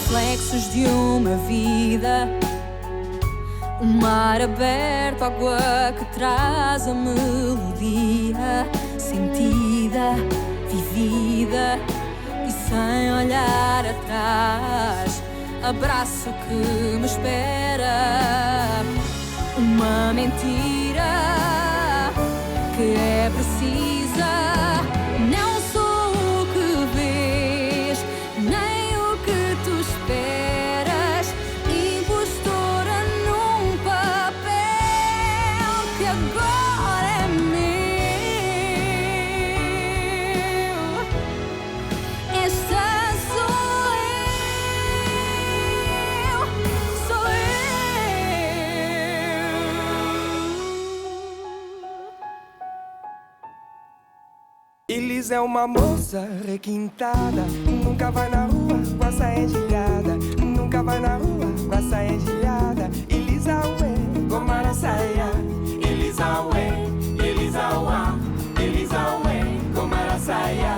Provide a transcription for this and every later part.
reflexos de uma vida. O mar aberto, água que traz a melodia sentida, vivida e sem olhar atrás. Abraço que me espera. Uma mentira que é precisa. Não sou o que vês, nem o que tu esperas. Impostora num papel que agora é meu. Esta sou eu, sou eu. Elis é uma moça requintada, nunca vai na rua com a saia engelhada, nunca vai na rua com a saia engelhada. Elisa ué, gomara saia. Elisa ué, Elisa uá, Elisa ué, gomara saia.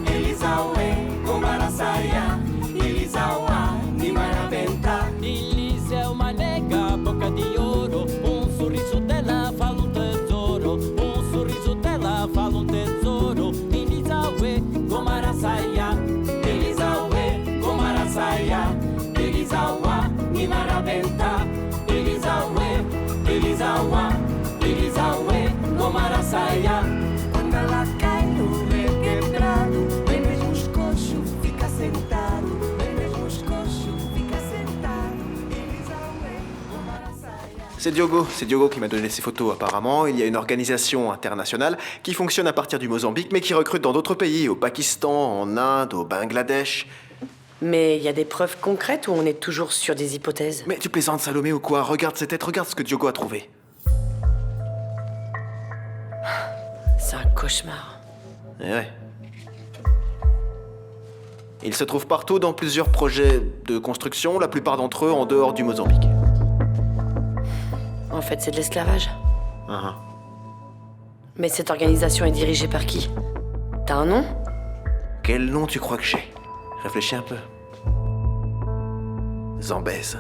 Elisa ué, gomara saia. Elisa uá, ni maraventa. Elis é uma nega, boca de ouro. Sorriso dela fala tesouro. Sorriso dela fala tesouro. Elisa ué, gomara saia. Elisa ué, gomara saia. Elisa uá, ni maraventa. Elisa ué, Elisa uá, Elisa ué, gomara saia. Quando ela cai no requebrado, bem mesmo os coxos fica sentado, bem mesmo os coxos fica sentado. Elisa ué, gomara saia. C'est Diogo qui m'a donné ces photos apparemment. Il y a une organisation internationale qui fonctionne à partir du Mozambique mais qui recrute dans d'autres pays, au Pakistan, en Inde, au Bangladesh. Mais il y a des preuves concrètes ou on est toujours sur des hypothèses? Mais tu plaisantes Salomé ou quoi? Regarde ces têtes, regarde ce que Diogo a trouvé. C'est un cauchemar. Eh ouais. Ils se trouvent partout dans plusieurs projets de construction, la plupart d'entre eux en dehors du Mozambique. En fait, c'est de l'esclavage. Uh-huh. Mais cette organisation est dirigée par qui? T'as un nom? Quel nom tu crois que j'ai? Réfléchis un peu. Zambèze.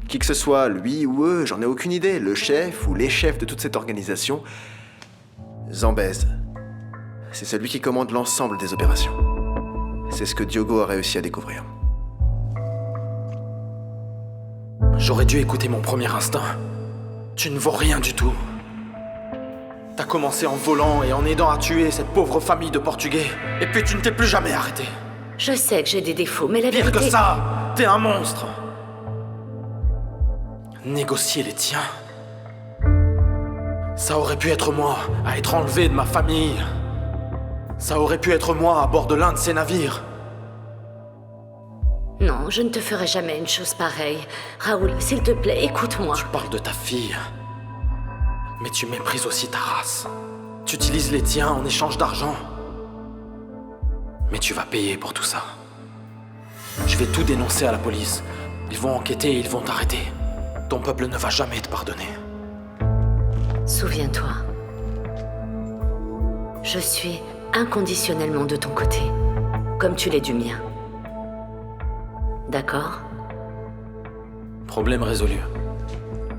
Qui que ce soit, lui ou eux, j'en ai aucune idée. Le chef ou les chefs de toute cette organisation. Zambèze. C'est celui qui commande l'ensemble des opérations. C'est ce que Diogo a réussi à découvrir. J'aurais dû écouter mon premier instinct. Tu ne vaux rien du tout. T'as commencé en volant et en aidant à tuer cette pauvre famille de Portugais. Et puis tu ne t'es plus jamais arrêté. Je sais que j'ai des défauts, mais la Pire vérité... que ça, t'es un monstre. Négocier les tiens. Ça aurait pu être moi à être enlevé de ma famille. Ça aurait pu être moi à bord de l'un de ces navires. Non, je ne te ferai jamais une chose pareille. Raoul, s'il te plaît, écoute-moi. Tu parles de ta fille. Mais tu méprises aussi ta race. Tu utilises les tiens en échange d'argent. Mais tu vas payer pour tout ça. Je vais tout dénoncer à la police. Ils vont enquêter et ils vont t'arrêter. Ton peuple ne va jamais te pardonner. Souviens-toi. Je suis inconditionnellement de ton côté, comme tu l'es du mien. D'accord? Problème résolu.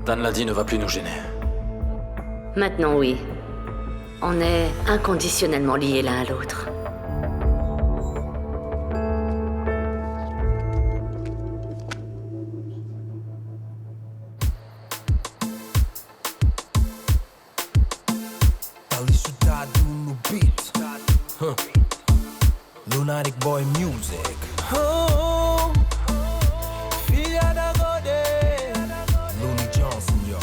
Dan Ladi ne va plus nous gêner. Maintenant, oui. On est inconditionnellement liés l'un à l'autre. Lunatic Boy Music. Looney Johnson, yo.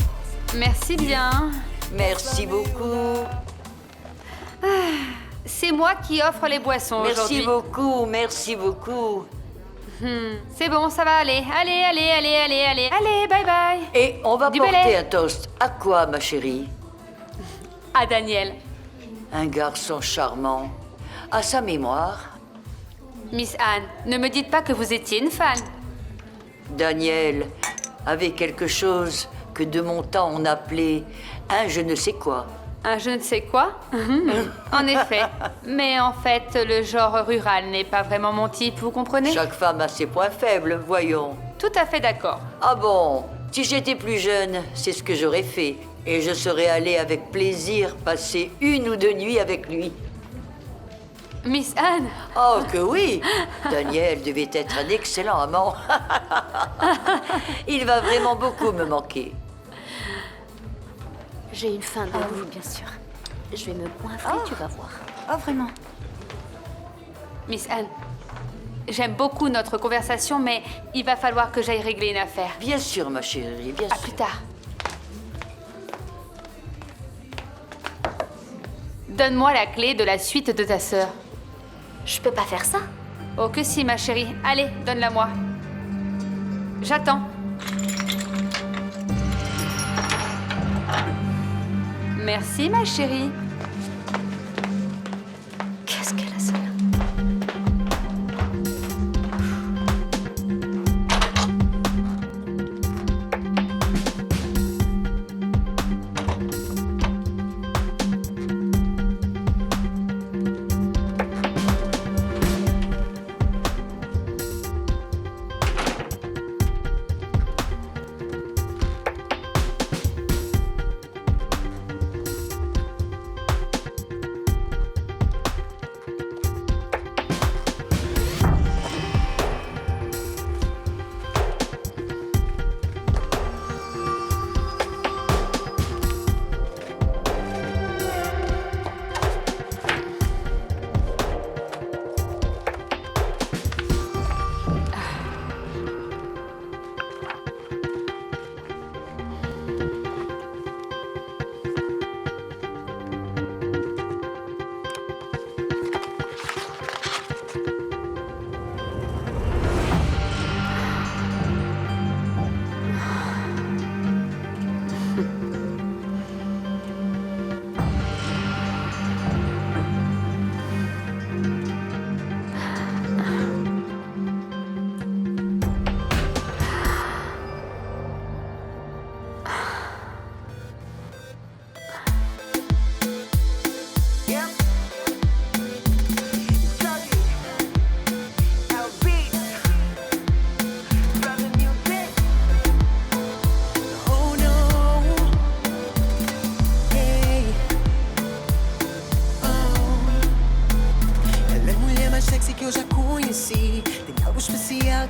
Merci bien. Merci beaucoup. C'est moi qui offre les boissons aujourd'hui. Merci beaucoup, merci beaucoup. C'est bon, ça va aller. Allez, bye bye. Et on va Du porter balai. un toast. À quoi, ma chérie? À Daniel. Un garçon charmant. À sa mémoire. Miss Anne, ne me dites pas que vous étiez une fan. Daniel avait quelque chose que de mon temps on appelait un je ne sais quoi. Un je ne sais quoi. En effet. Mais en fait, le genre rural n'est pas vraiment mon type, vous comprenez? Chaque femme a ses points faibles, voyons. Tout à fait d'accord. Ah bon? Si j'étais plus jeune, c'est ce que j'aurais fait. Et je serais allée avec plaisir passer 1 ou 2 nuits avec lui. Miss Anne? Oh que oui! Daniel devait être un excellent amant. Il va vraiment beaucoup me manquer. J'ai une faim de loup, bien sûr. Je vais me goinfrer, tu vas voir. Oh, vraiment? Miss Anne, j'aime beaucoup notre conversation, mais il va falloir que j'aille régler une affaire. Bien sûr, ma chérie, bien sûr. À plus tard. Donne-moi la clé de la suite de ta sœur. Je peux pas faire ça. Oh que si, ma chérie. Allez, donne-la moi. J'attends. Merci, ma chérie. Qu'est-ce qu'elle a, celle-là?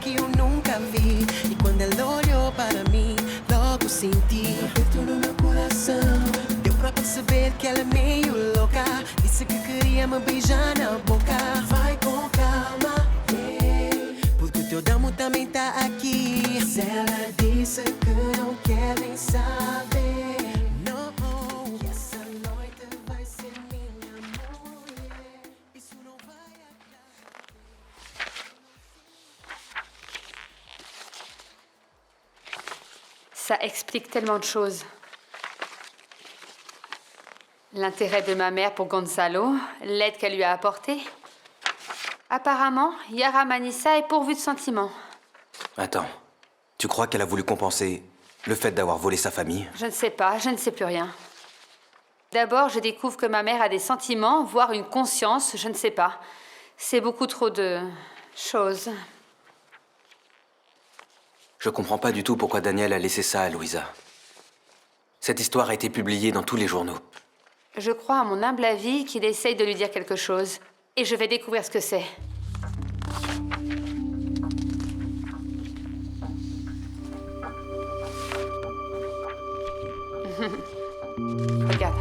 Que eu nunca vi. E quando ela olhou para mim, logo senti um aperto no meu coração. Deu pra perceber que ela é meio louca. Disse que queria me beijar na boca. Vai com calma, yeah, porque o teu damo também tá aqui. Mas ela disse que não quer nem saber. Não, que essa noite vai ser minha mulher. Isso não vai acabar. Ça explique tellement de choses. L'intérêt de ma mère pour Gonzalo, l'aide qu'elle lui a apportée. Apparemment, Yara Manissa est pourvue de sentiments. Attends, tu crois qu'elle a voulu compenser le fait d'avoir volé sa famille? Je ne sais pas, je ne sais plus rien. D'abord, je découvre que ma mère a des sentiments, voire une conscience, je ne sais pas. C'est beaucoup trop de choses. Je comprends pas du tout pourquoi Daniel a laissé ça à Louisa. Cette histoire a été publiée dans tous les journaux. Je crois, à mon humble avis, qu'il essaye de lui dire quelque chose. Et je vais découvrir ce que c'est. Regarde.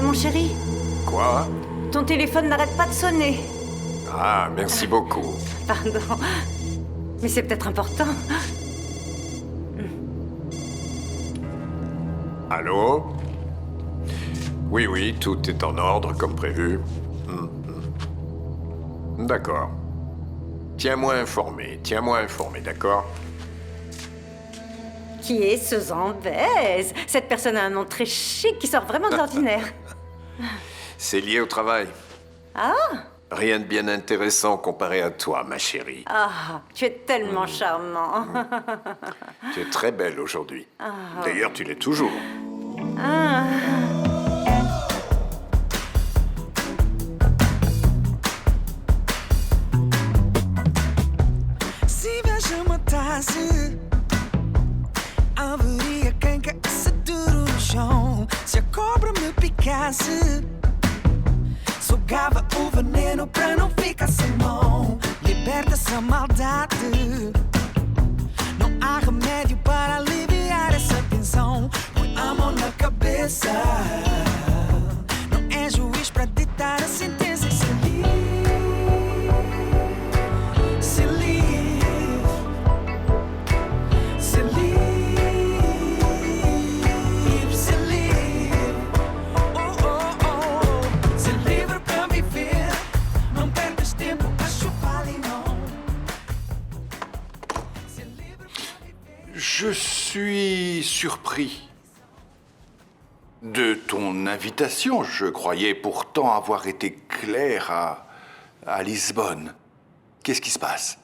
Mon chéri, Quoi? ton téléphone n'arrête pas de sonner. Ah, merci beaucoup. Pardon. Mais c'est peut-être important. Allô? Oui, oui, tout est en ordre comme prévu. D'accord. tiens-moi informé, d'accord? Qui est ce Zambèze? Cette personne a un nom très chic qui sort vraiment de l'ordinaire. C'est lié au travail. Ah? Rien de bien intéressant comparé à toi, ma chérie. Ah, tu es tellement charmant. Tu es très belle aujourd'hui. D'ailleurs, tu l'es toujours. Ah. Se vejo haveria quem caísse duro no chão. Se a cobra me picasse, sugava o veneno pra não ficar sem mão. Liberta essa maldade. Não há remédio para aliviar essa tensão. Põe a mão na cabeça. Não é juiz pra ditar a sentença e ser livre. Ser livre. Ser livre. Ser livre. Oh, oh, oh. Ser livre pra viver. Não percas tempo a chupar limão. Ser livre pra viver. Je suis surpris de ton invitation. Je croyais pourtant avoir été clair à Lisbonne. Qu'est-ce qui se passe?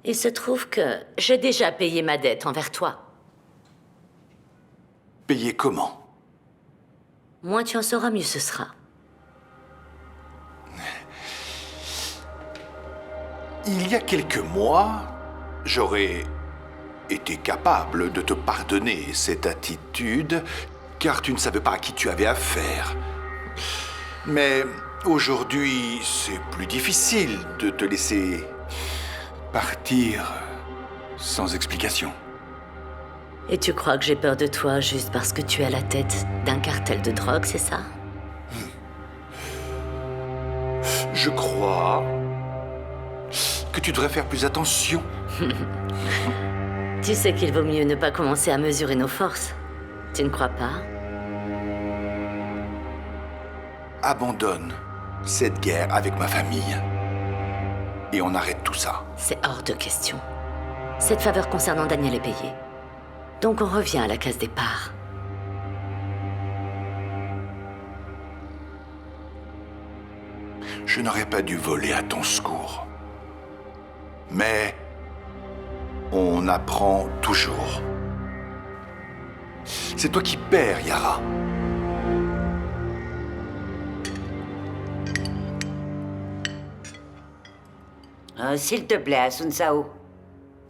Il se trouve que j'ai déjà payé ma dette envers toi. Payer comment? Moins tu en sauras, mieux ce sera. Il y a quelques mois, j'aurais été capable de te pardonner cette attitude, car tu ne savais pas à qui tu avais affaire. Mais aujourd'hui, c'est plus difficile de te laisser partir sans explication. Et tu crois que j'ai peur de toi juste parce que tu es à la tête d'un cartel de drogue, c'est ça? Je crois que tu devrais faire plus attention. Tu sais qu'il vaut mieux ne pas commencer à mesurer nos forces. Tu ne crois pas? Abandonne cette guerre avec ma famille. Et on arrête tout ça. C'est hors de question. Cette faveur concernant Daniel est payée. Donc on revient à la case départ. Je n'aurais pas dû voler à ton secours. Mais on apprend toujours. C'est toi qui perds, Yara. S'il te plaît, Asun Sao.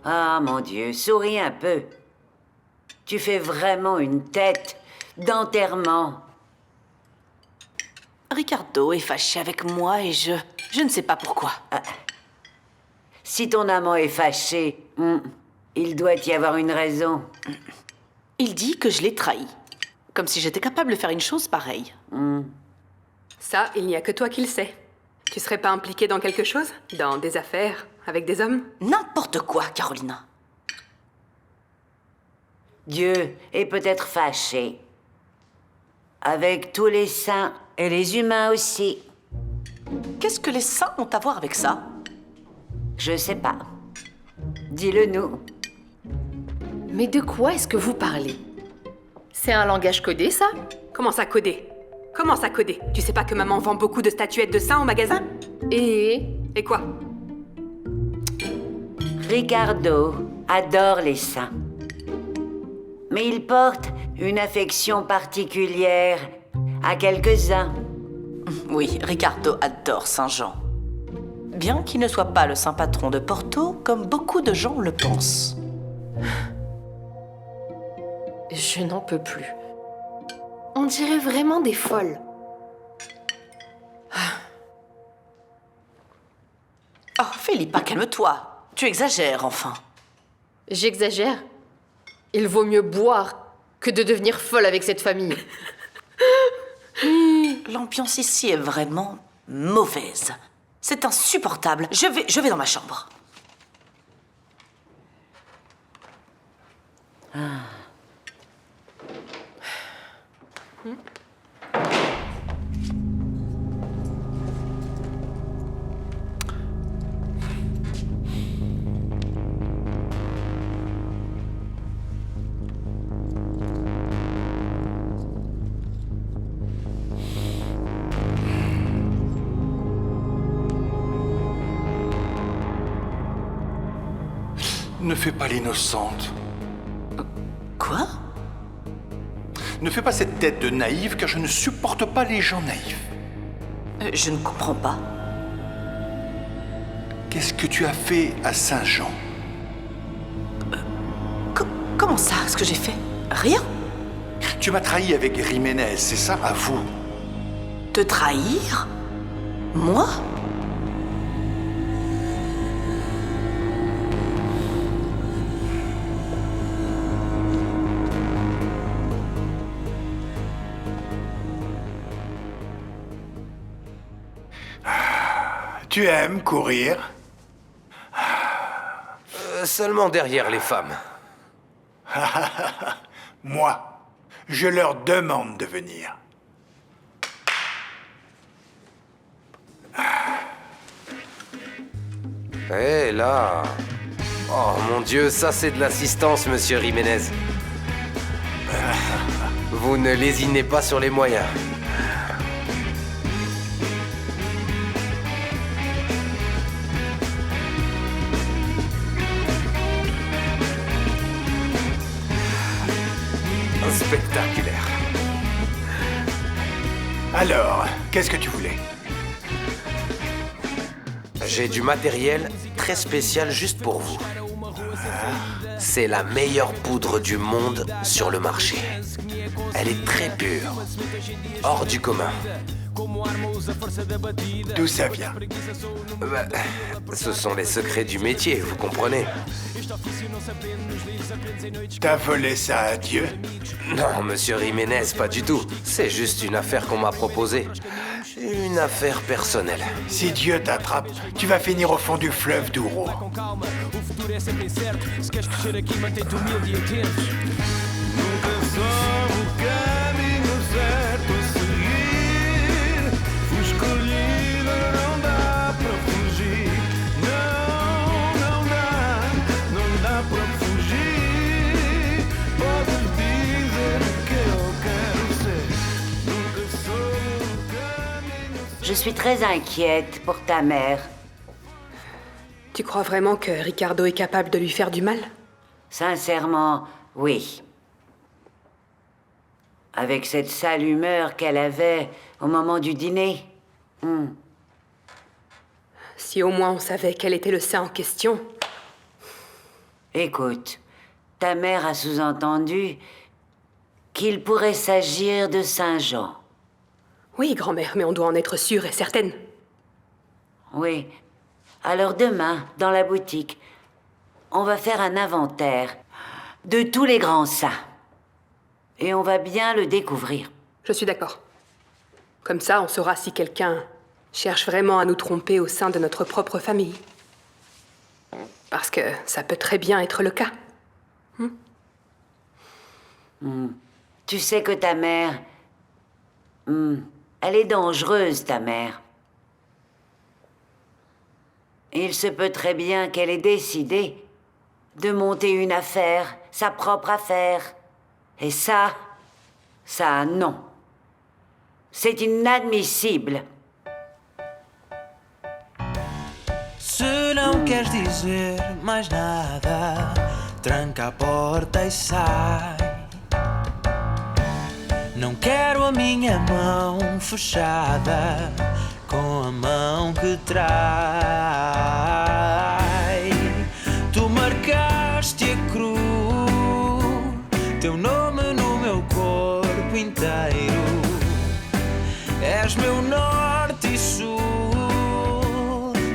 Ah, mon Dieu, souris un peu. Tu fais vraiment une tête d'enterrement. Ricardo est fâché avec moi et je ne sais pas pourquoi. Si ton amant est fâché, il doit y avoir une raison. Il dit que je l'ai trahi. Comme si j'étais capable de faire une chose pareille. Ça, il n'y a que toi qui le sais. Tu serais pas impliquée dans quelque chose? Dans des affaires? Avec des hommes? N'importe quoi, Carolina. Dieu est peut-être fâché. Avec tous les saints et les humains aussi. Qu'est-ce que les saints ont à voir avec ça? Je sais pas. Dis-le-nous. Mais de quoi est-ce que vous parlez? C'est un langage codé, ça? Comment ça codé? Comment ça codé? Tu sais pas que maman vend beaucoup de statuettes de saints au magasin? Et quoi? Ricardo adore les saints. Mais il porte une affection particulière à quelques-uns. Oui, Ricardo adore Saint-Jean. Bien qu'il ne soit pas le saint patron de Porto, comme beaucoup de gens le pensent. Je n'en peux plus. On dirait vraiment des folles. Oh, Philippa, calme-toi. Tu exagères, enfin. J'exagère? Il vaut mieux boire que de devenir folle avec cette famille. L'ambiance ici est vraiment mauvaise. C'est insupportable. Je vais dans ma chambre. Ne fais pas l'innocente. Quoi? Ne fais pas cette tête de naïve, car je ne supporte pas les gens naïfs. Je ne comprends pas. Qu'est-ce que tu as fait à Saint-Jean? Comment ça, ce que j'ai fait? Rien? Tu m'as trahi avec Jiménez, c'est ça, avoue. Te trahir? Moi? Tu aimes courir? Seulement derrière les femmes. Moi, je leur demande de venir. Hé, là. Oh mon Dieu, ça c'est de l'assistance, monsieur Jiménez. Vous ne lésinez pas sur les moyens. Spectaculaire. Alors, qu'est-ce que tu voulais? J'ai du matériel très spécial juste pour vous. C'est la meilleure poudre du monde sur le marché. Elle est très pure, hors du commun. D'où ça vient? Ce sont les secrets du métier, vous comprenez? T'as volé ça à Dieu? Non, monsieur Jiménez, pas du tout. C'est juste une affaire qu'on m'a proposée. Une affaire personnelle. Si Dieu t'attrape, tu vas finir au fond du fleuve Douro. Je suis très inquiète pour ta mère. Tu crois vraiment que Ricardo est capable de lui faire du mal? Sincèrement, oui. Avec cette sale humeur qu'elle avait au moment du dîner. Si au moins on savait quel était le saint en question. Écoute, ta mère a sous-entendu qu'il pourrait s'agir de Saint-Jean. Oui, grand-mère, mais on doit en être sûre et certaine. Oui. Alors demain, dans la boutique, on va faire un inventaire de tous les grands saints. Et on va bien le découvrir. Je suis d'accord. Comme ça, on saura si quelqu'un cherche vraiment à nous tromper au sein de notre propre famille. Parce que ça peut très bien être le cas. Tu sais que ta mère... elle est dangereuse, ta mère. Il se peut très bien qu'elle ait décidé de monter une affaire, sa propre affaire. Et ça, non. C'est inadmissible. Se não queres dizer mais nada, tranca a porta e sai. Não quero a minha mão fechada com a mão que trai. Tu marcaste a cruz, teu nome no meu corpo inteiro. És meu norte e sul,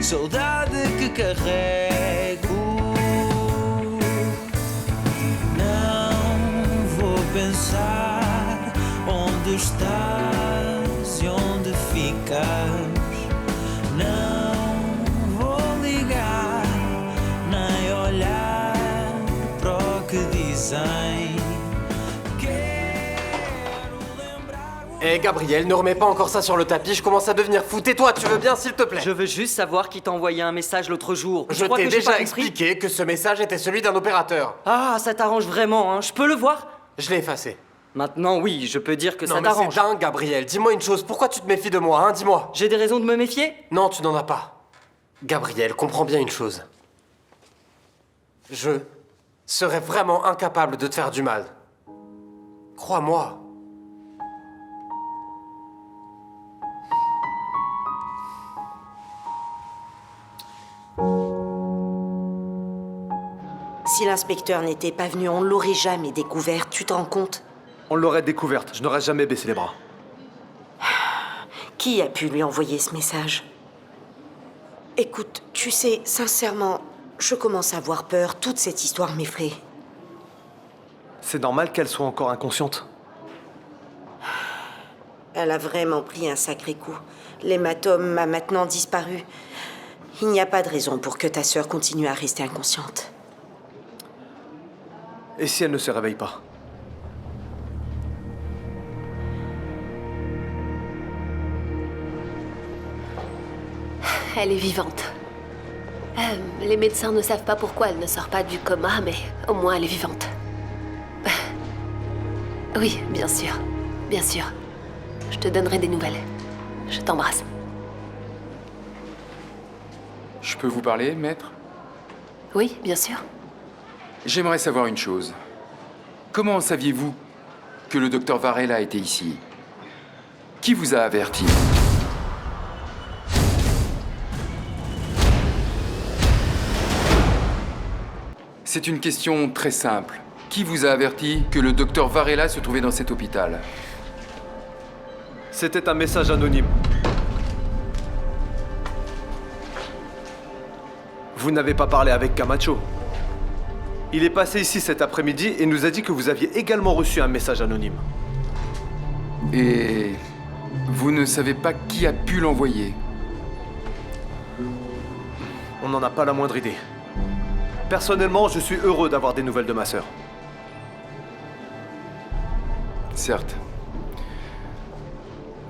saudade que carrego. Não vou pensar onde estás e onde ficas. Não vou ligar, nem olhar para o que dizem. Hé, Gabriel, ne remets pas encore ça sur le tapis, je commence à devenir fou. Tais-toi, tu veux bien, s'il te plaît? Je veux juste savoir qui t'a envoyé un message l'autre jour. Je t'ai déjà expliqué que ce message était celui d'un opérateur. Ah, ça t'arrange vraiment, hein. Je peux le voir? Je l'ai effacé. Maintenant, oui, je peux dire que ça Non, mais t'arrange. c'est dingue, Gabriel. Dis-moi une chose, pourquoi tu te méfies de moi, hein? Dis-moi. J'ai des raisons de me méfier? Non, tu n'en as pas. Gabriel, comprends bien une chose. Je serais vraiment incapable de te faire du mal. Crois-moi. Si l'inspecteur n'était pas venu, on l'aurait jamais découverte, tu te rends compte? On l'aurait découverte, je n'aurais jamais baissé les bras. Qui a pu lui envoyer ce message? Écoute, tu sais, sincèrement, je commence à avoir peur, toute cette histoire m'effraie. C'est normal qu'elle soit encore inconsciente. Elle a vraiment pris un sacré coup. L'hématome a maintenant disparu. Il n'y a pas de raison pour que ta sœur continue à rester inconsciente. Et si elle ne se réveille pas? Elle est vivante. Les médecins ne savent pas pourquoi elle ne sort pas du coma, mais au moins elle est vivante. Oui, bien sûr. Bien sûr. Je te donnerai des nouvelles. Je t'embrasse. Je peux vous parler, maître? Oui, bien sûr. J'aimerais savoir une chose. Comment saviez-vous que le docteur Varela était ici? Qui vous a averti? C'est une question très simple. Qui vous a averti que le docteur Varela se trouvait dans cet hôpital? C'était un message anonyme. Vous n'avez pas parlé avec Camacho. Il est passé ici cet après-midi et nous a dit que vous aviez également reçu un message anonyme. Et vous ne savez pas qui a pu l'envoyer? On n'en a pas la moindre idée. Personnellement, je suis heureux d'avoir des nouvelles de ma sœur. Certes.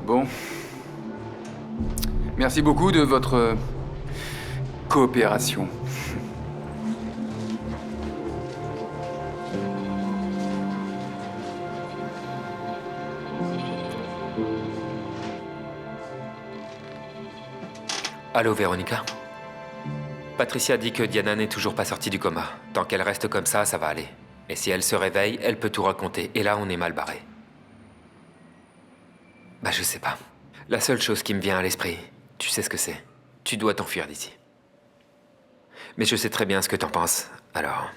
Bon. Merci beaucoup de votre coopération. Allô, Véronica? Patricia dit que Diana n'est toujours pas sortie du coma. Tant qu'elle reste comme ça va aller. Et si elle se réveille, elle peut tout raconter. Et là, on est mal barré. Bah, je sais pas. La seule chose qui me vient à l'esprit, tu sais ce que c'est. Tu dois t'enfuir d'ici. Mais je sais très bien ce que t'en penses, alors...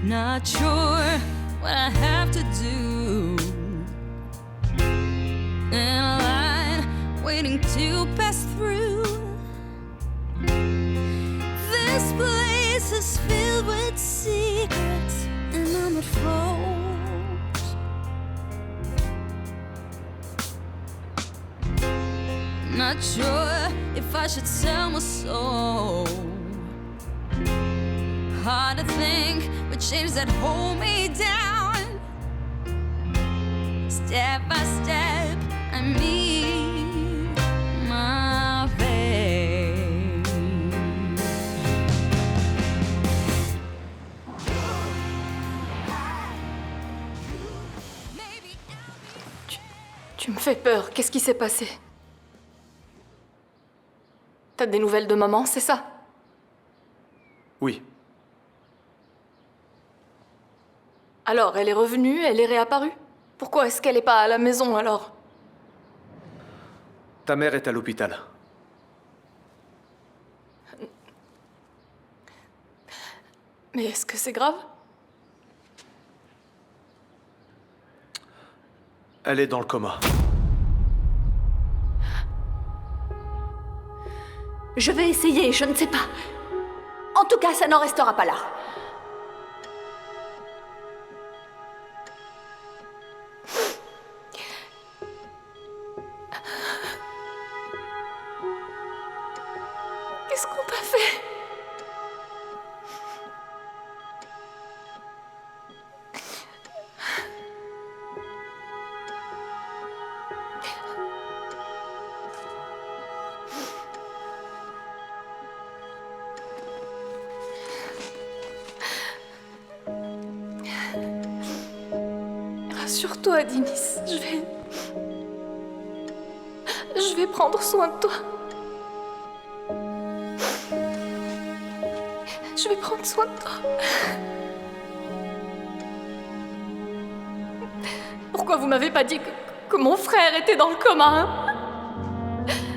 Not sure what I have to do. In a line, waiting to pass through. This place is filled with secrets, and I'm at fault. Not sure if I should sell my soul. Hard to think, but chains that hold me down. Step by step, I meet my fate. Tu me fais peur. Qu'est-ce qui s'est passé? T'as des nouvelles de maman, c'est ça? Oui. Alors, elle est revenue, elle est réapparue? Pourquoi est-ce qu'elle n'est pas à la maison, alors? Ta mère est à l'hôpital. Mais est-ce que c'est grave? Elle est dans le coma. Je vais essayer, je ne sais pas. En tout cas, ça n'en restera pas là. Qu'est-ce qu'on t'a fait? Rassure-toi, Dinis, je vais prendre soin de toi. Je vais prendre soin de toi. Pourquoi vous m'avez pas dit que mon frère était dans le coma, hein?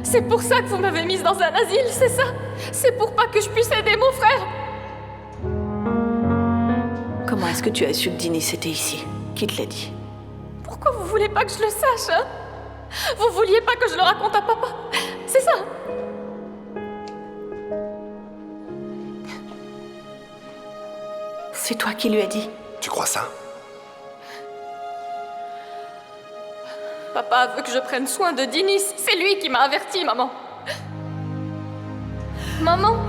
C'est pour ça que vous m'avez mise dans un asile, c'est ça? C'est pour pas que je puisse aider mon frère? Comment est-ce que tu as su que Dinis était ici? Qui te l'a dit? Pourquoi vous voulez pas que je le sache, hein? Vous vouliez pas que je le raconte à papa? C'est ça? C'est toi qui lui as dit? Tu crois ça? Papa veut que je prenne soin de Dinis. C'est lui qui m'a averti, maman. Maman.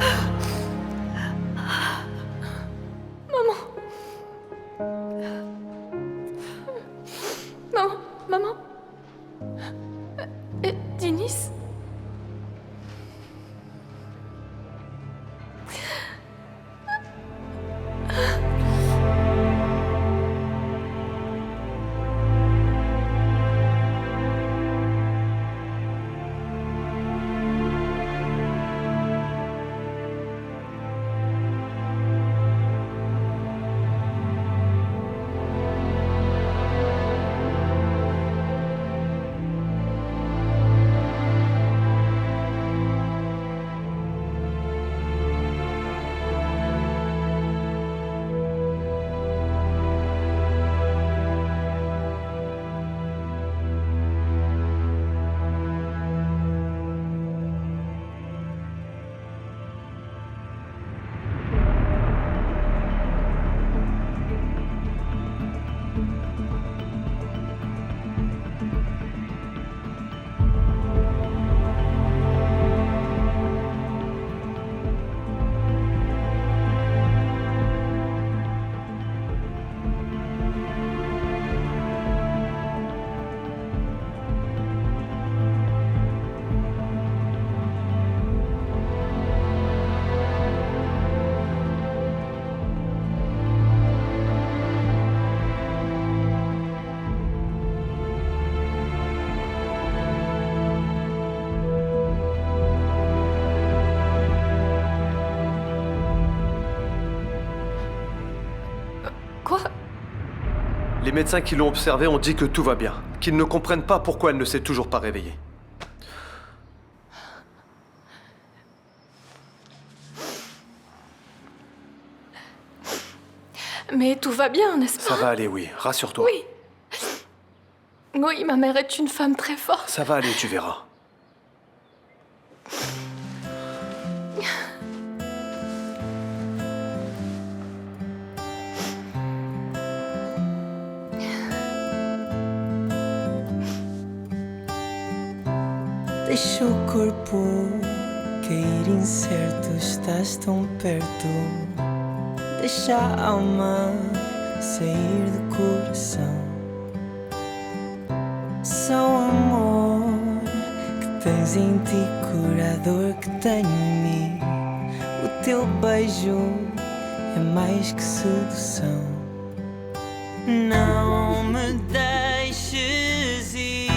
Maman. Non, maman. Et Dinis. Les médecins qui l'ont observée ont dit que tout va bien, qu'ils ne comprennent pas pourquoi elle ne s'est toujours pas réveillée. Mais tout va bien, n'est-ce pas? Ça va aller, oui. Rassure-toi. Oui. Oui, ma mère est une femme très forte. Ça va aller, tu verras. Deixa o corpo cair incerto, estás tão perto. Deixa a alma sair do coração. Só o amor que tens em ti cura a dor que tenho em mim. O teu beijo é mais que sedução. Não me deixes ir.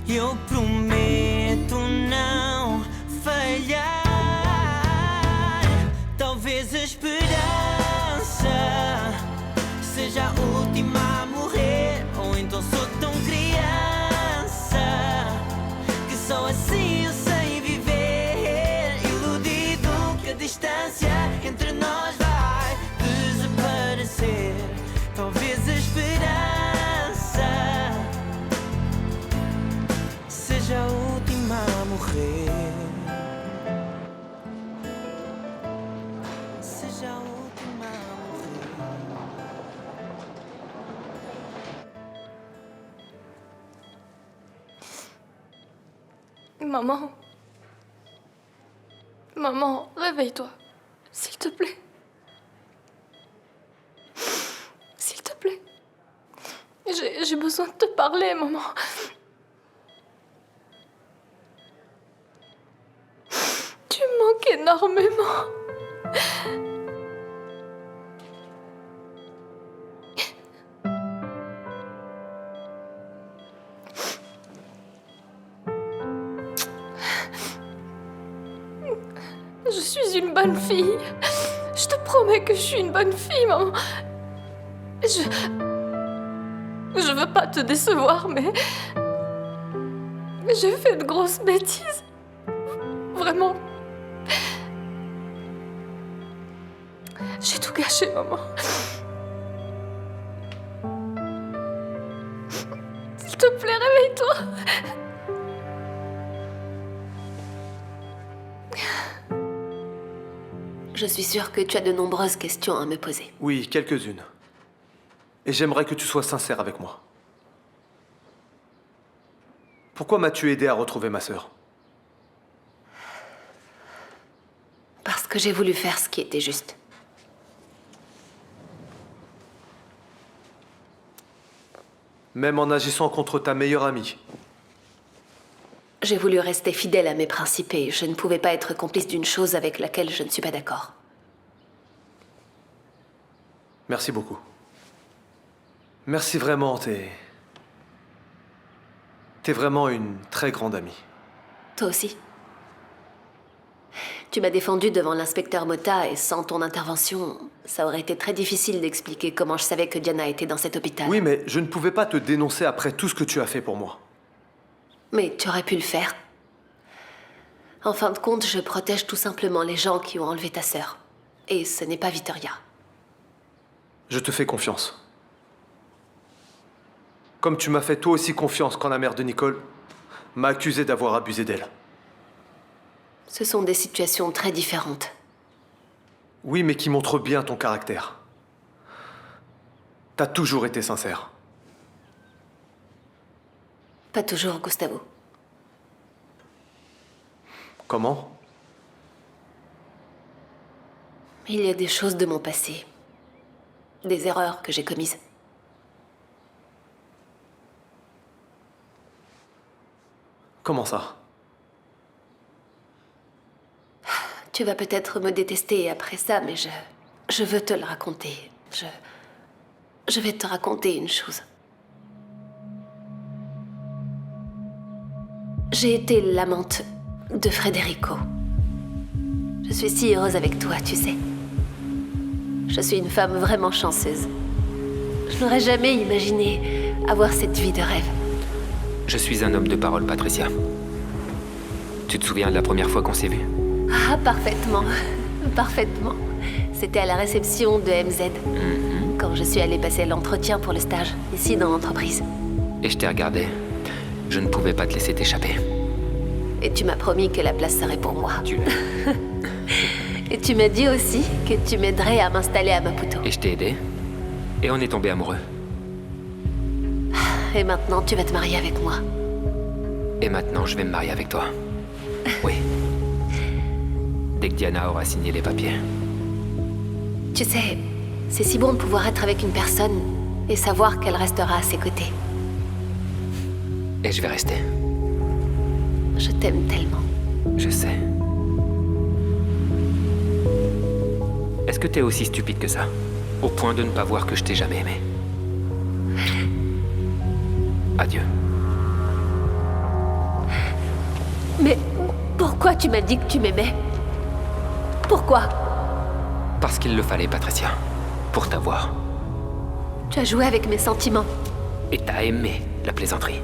Eu prometo não falhar. Talvez a esperança seja a última a morrer. Ou então sou tão criança que só assim eu sei viver. Iludido que a distância entre nós vai desaparecer. Talvez a esperança seja a última a morrer. Seja a última a morrer. Maman. Maman, réveille-toi. S'il te plaît. S'il te plaît. J'ai besoin de te parler, maman. Tu me manques énormément. Je suis une bonne fille. Je te promets que je suis une bonne fille, maman. Je veux pas te décevoir, mais... J'ai fait de grosses bêtises. Vraiment. J'ai tout gâché, maman. S'il te plaît, réveille-toi. Je suis sûre que tu as de nombreuses questions à me poser. Oui, quelques-unes. Et j'aimerais que tu sois sincère avec moi. Pourquoi m'as-tu aidé à retrouver ma sœur? Parce que j'ai voulu faire ce qui était juste. Même en agissant contre ta meilleure amie. J'ai voulu rester fidèle à mes principes et je ne pouvais pas être complice d'une chose avec laquelle je ne suis pas d'accord. Merci beaucoup. Merci vraiment, t'es vraiment une très grande amie. Toi aussi. Tu m'as défendu devant l'inspecteur Mota et sans ton intervention, ça aurait été très difficile d'expliquer comment je savais que Diana était dans cet hôpital. Oui, mais je ne pouvais pas te dénoncer après tout ce que tu as fait pour moi. Mais tu aurais pu le faire. En fin de compte, je protège tout simplement les gens qui ont enlevé ta sœur. Et ce n'est pas Victoria. Je te fais confiance. Comme tu m'as fait toi aussi confiance quand la mère de Nicole m'a accusé d'avoir abusé d'elle. Ce sont des situations très différentes. Oui, mais qui montrent bien ton caractère. T'as toujours été sincère. Pas toujours, Gustavo. Comment? Il y a des choses de mon passé. Des erreurs que j'ai commises. Comment ça? Tu vas peut-être me détester après ça, mais je veux te le raconter. Je vais te raconter une chose. J'ai été l'amante de Federico. Je suis si heureuse avec toi, tu sais. Je suis une femme vraiment chanceuse. Je n'aurais jamais imaginé avoir cette vie de rêve. Je suis un homme de parole, Patricia. Tu te souviens de la première fois qu'on s'est vus? Ah, parfaitement. Parfaitement. C'était à la réception de MZ. Quand je suis allée passer l'entretien pour le stage, ici dans l'entreprise. Et je t'ai regardé. Je ne pouvais pas te laisser t'échapper. Et tu m'as promis que la place serait pour moi. Et tu m'as dit aussi que tu m'aiderais à m'installer à Maputo. Et je t'ai aidé. Et on est tombés amoureux. Et maintenant, tu vas te marier avec moi. Et maintenant, je vais me marier avec toi. Oui. Dès que Diana aura signé les papiers. Tu sais, c'est si bon de pouvoir être avec une personne et savoir qu'elle restera à ses côtés. Et je vais rester. Je t'aime tellement. Je sais. Est-ce que t'es aussi stupide que ça? Au point de ne pas voir que je t'ai jamais aimé? Adieu. Mais pourquoi tu m'as dit que tu m'aimais? Pourquoi? Parce qu'il le fallait, Patricia. Pour t'avoir. Tu as joué avec mes sentiments. Et t'as aimé la plaisanterie.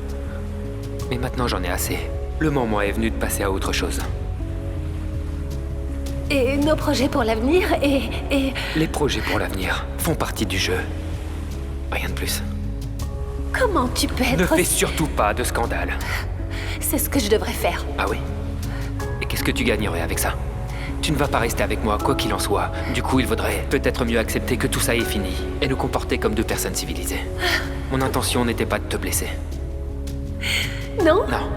Mais maintenant j'en ai assez. Le moment est venu de passer à autre chose. Et nos projets pour l'avenir et... Les projets pour l'avenir font partie du jeu. Rien de plus. Comment tu peux être... Ne fais surtout pas de scandale. C'est ce que je devrais faire. Ah oui? Et qu'est-ce que tu gagnerais avec ça? Tu ne vas pas rester avec moi, quoi qu'il en soit. Du coup, il vaudrait peut-être mieux accepter que tout ça est fini et nous comporter comme deux personnes civilisées. Mon intention n'était pas de te blesser. Non? Non.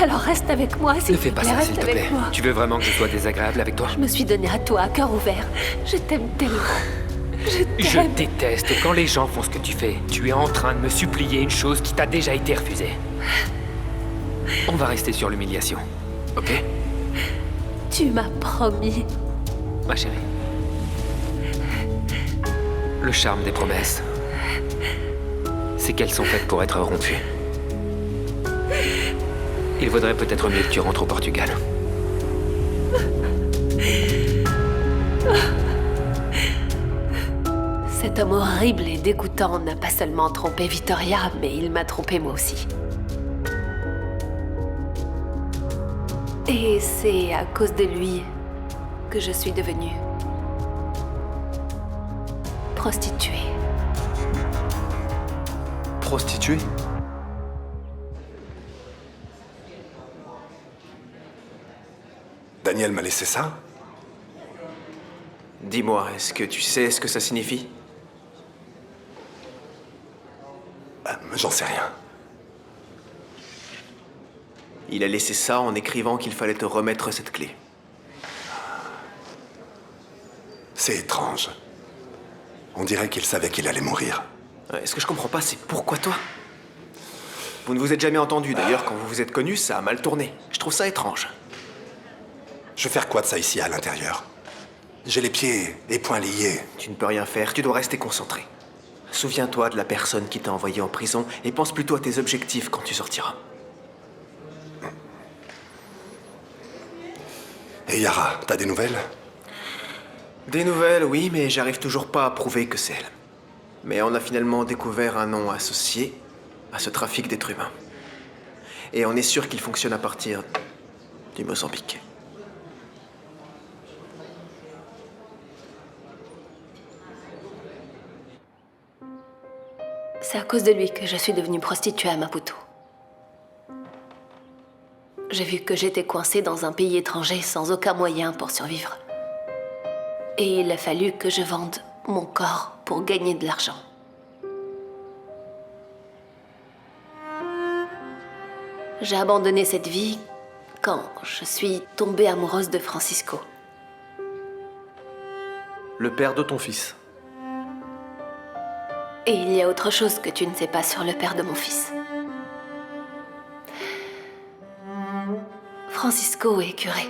Alors reste avec moi, s'il Ne fais pas ça, s'il te plaît. Tu veux vraiment que je sois désagréable avec toi? Je me suis donnée à toi, à cœur ouvert. Je t'aime tellement. Je déteste quand les gens font ce que tu fais. Tu es en train de me supplier une chose qui t'a déjà été refusée. On va rester sur l'humiliation, ok? Tu m'as promis. Ma chérie. Le charme des promesses, c'est qu'elles sont faites pour être rompues. Il vaudrait peut-être mieux que tu rentres au Portugal. Cet homme horrible et dégoûtant n'a pas seulement trompé Vittoria, mais il m'a trompé moi aussi. Et c'est à cause de lui que je suis devenue prostituée. Prostituée? Daniel m'a laissé ça? Dis-moi, est-ce que tu sais ce que ça signifie? J'en sais rien. Il a laissé ça en écrivant qu'il fallait te remettre cette clé. C'est étrange. On dirait qu'il savait qu'il allait mourir. Ce que je comprends pas, c'est pourquoi toi? Vous ne vous êtes jamais entendu. D'ailleurs, quand vous vous êtes connus, ça a mal tourné. Je trouve ça étrange. Je vais faire quoi de ça ici, à l'intérieur? J'ai les pieds et poings liés. Tu ne peux rien faire, tu dois rester concentré. Souviens-toi de la personne qui t'a envoyé en prison et pense plutôt à tes objectifs quand tu sortiras. Et Yara, t'as des nouvelles? Des nouvelles, oui, mais j'arrive toujours pas à prouver que c'est elle. Mais on a finalement découvert un nom associé à ce trafic d'êtres humains. Et on est sûr qu'il fonctionne à partir du Mozambique. C'est à cause de lui que je suis devenue prostituée à Maputo. J'ai vu que j'étais coincée dans un pays étranger sans aucun moyen pour survivre. Et il a fallu que je vende mon corps pour gagner de l'argent. J'ai abandonné cette vie quand je suis tombée amoureuse de Francisco. Le père de ton fils. Et il y a autre chose que tu ne sais pas sur le père de mon fils. Francisco est curé.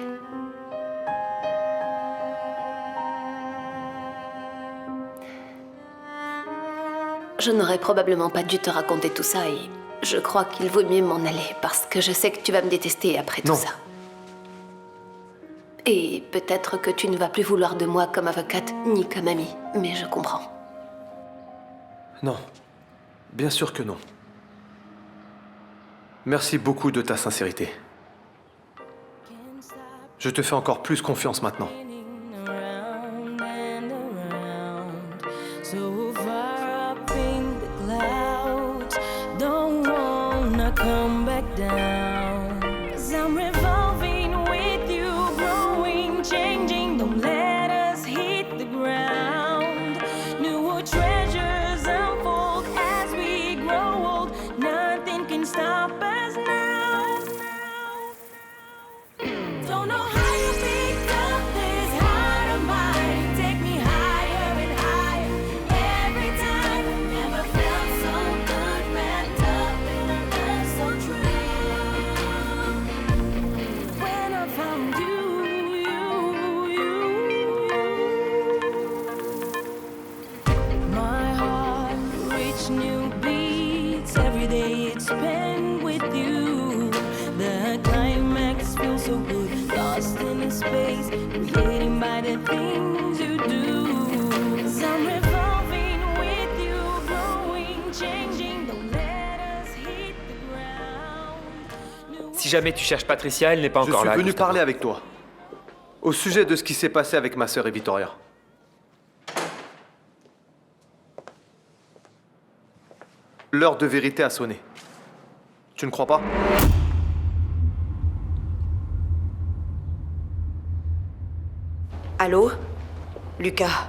Je n'aurais probablement pas dû te raconter tout ça et je crois qu'il vaut mieux m'en aller parce que je sais que tu vas me détester après tout ça. Et peut-être que tu ne vas plus vouloir de moi comme avocate ni comme amie, mais je comprends. Non. Bien sûr que non. Merci beaucoup de ta sincérité. Je te fais encore plus confiance maintenant. So far up in the clouds, don't wanna come back down. 'Cause I'm revolving with you, growing, changing. Don't let us hit the ground. New treasures unfold as we grow old. Nothing can stop us now. Don't know how you picked up this heart of mine. Take me higher and higher every time. Never felt so good, wrapped up in a love so true. When I found you, my heart reached new beats. Every day it's spent with you. The climax feels so good. Lost in the space, created by the things you do. 'Cause I'm revolving with you, growing, changing. Don't let us hit the ground. Si jamais tu cherches Patricia, elle n'est pas encore là. Je suis venu parler avec toi. Au sujet de ce qui s'est passé avec ma sœur et Vittoria. L'heure de vérité a sonné. Tu ne crois pas? Allô? Lucas?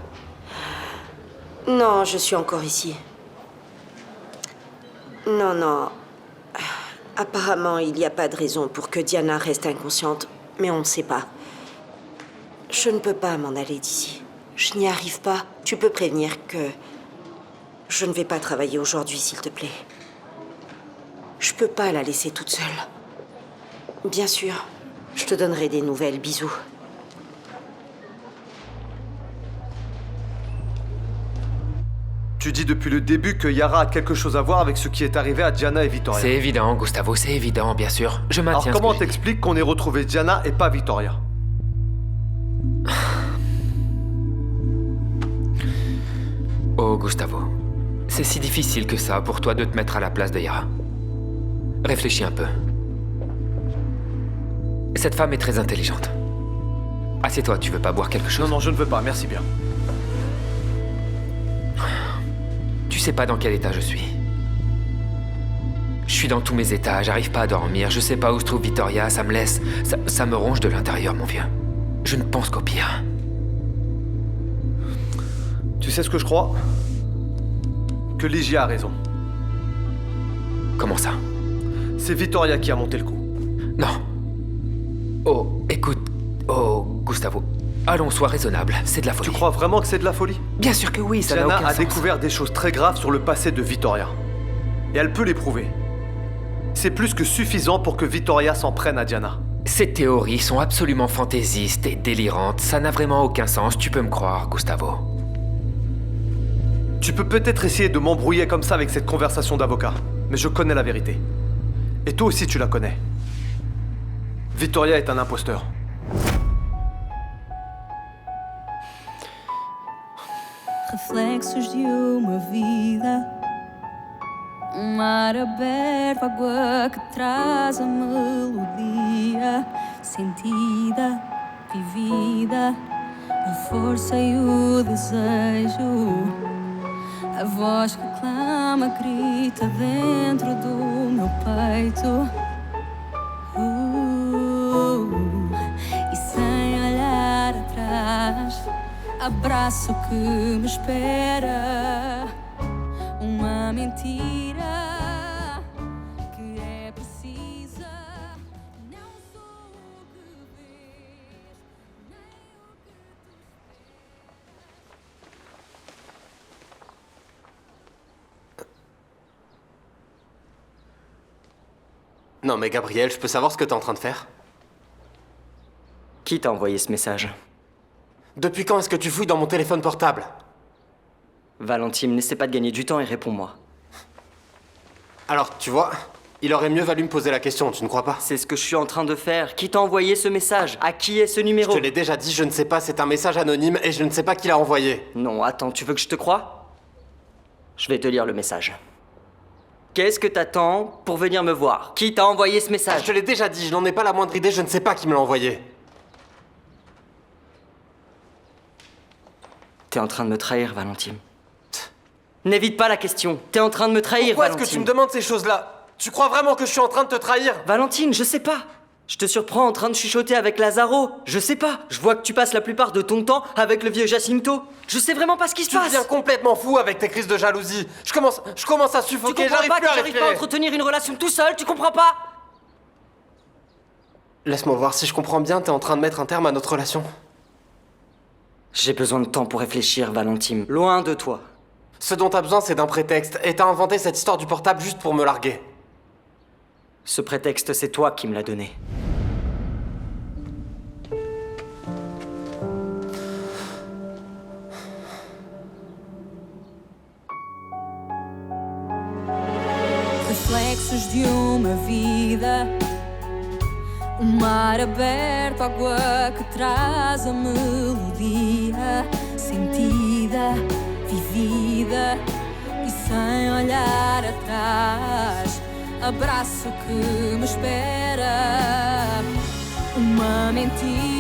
Non, je suis encore ici. Non. Apparemment, il n'y a pas de raison pour que Diana reste inconsciente, mais on ne sait pas. Je ne peux pas m'en aller d'ici. Je n'y arrive pas. Tu peux prévenir que je ne vais pas travailler aujourd'hui, s'il te plaît. Je peux pas la laisser toute seule. Bien sûr, je te donnerai des nouvelles. Bisous. Tu dis depuis le début que Yara a quelque chose à voir avec ce qui est arrivé à Diana et Vittoria. C'est évident, Gustavo, c'est évident, bien sûr. Je maintiens. Alors comment t'expliques qu'on ait retrouvé Diana et pas Vittoria? Gustavo. C'est si difficile que ça pour toi de te mettre à la place de Yara. Réfléchis un peu. Cette femme est très intelligente. Assieds-toi, tu veux pas boire quelque chose? Non, je ne veux pas, merci bien. Tu sais pas dans quel état je suis. Je suis dans tous mes états, j'arrive pas à dormir, je sais pas où se trouve Victoria, ça me laisse... Ça me ronge de l'intérieur, mon vieux. Je ne pense qu'au pire. Tu sais ce que je crois? Que Ligia a raison. Comment ça? C'est Victoria qui a monté le coup. Non. Oh, écoute... Oh, Gustavo. Allons, sois raisonnable, c'est de la folie. Tu crois vraiment que c'est de la folie? Bien sûr que oui, ça n'a Diana aucun a sens. découvert des choses très graves sur le passé de Victoria. Et elle peut les prouver. C'est plus que suffisant pour que Victoria s'en prenne à Diana. Ces théories sont absolument fantaisistes et délirantes. Ça n'a vraiment aucun sens, tu peux me croire, Gustavo. Tu peux peut-être essayer de m'embrouiller comme ça avec cette conversation d'avocat, mais je connais la vérité. Et toi aussi tu la connais. Victoria est un imposteur. Reflexos de uma vida, mar aberto, água que traz a melodia sentida, vivida, a força e o desejo, a voz que clama, grita dentro do meu peito. E sem olhar atrás, abraço que me espera, uma mentira que é precisa. Não sou o que vês, nem o que Non mais Gabriel, je peux savoir ce que t'es en train de faire? Qui t'a envoyé ce message? Depuis quand est-ce que tu fouilles dans mon téléphone portable? Valentine, n'essaie pas de gagner du temps et réponds-moi. Alors, tu vois, il aurait mieux valu me poser la question, tu ne crois pas? C'est ce que je suis en train de faire. Qui t'a envoyé ce message? À qui est ce numéro? Je te l'ai déjà dit, je ne sais pas, c'est un message anonyme et je ne sais pas qui l'a envoyé. Non, attends, tu veux que je te croie? Je vais te lire le message. Qu'est-ce que t'attends pour venir me voir? Qui t'a envoyé ce message? Je te l'ai déjà dit, je n'en ai pas la moindre idée, je ne sais pas qui me l'a envoyé. T'es en train de me trahir, Valentine. N'évite pas la question. T'es en train de me trahir, Pourquoi Valentine. est-ce que tu me demandes ces choses-là? Tu crois vraiment que je suis en train de te trahir? Valentine, je sais pas. Je te surprends en train de chuchoter avec Lazaro. Je sais pas. Je vois que tu passes la plupart de ton temps avec le vieux Jacinto. Je sais vraiment pas ce qui se passe. Tu deviens complètement fou avec tes crises de jalousie. Je commence à suffoquer, Tu comprends j'arrive pas plus que à j'arrive pas à respirer. entretenir une relation tout seul, tu comprends pas? Laisse-moi voir, si je comprends bien, t'es en train de mettre un terme à notre relation. J'ai besoin de temps pour réfléchir, Valentine. Loin de toi. Ce dont t'as besoin, c'est d'un prétexte. Et t'as inventé cette histoire du portable juste pour me larguer. Ce prétexte, c'est toi qui me l'as donné. reflexos de uma vida, mar aberto, água que traz a melodia sentida, vivida e sem olhar atrás. Abraço que me espera, uma mentira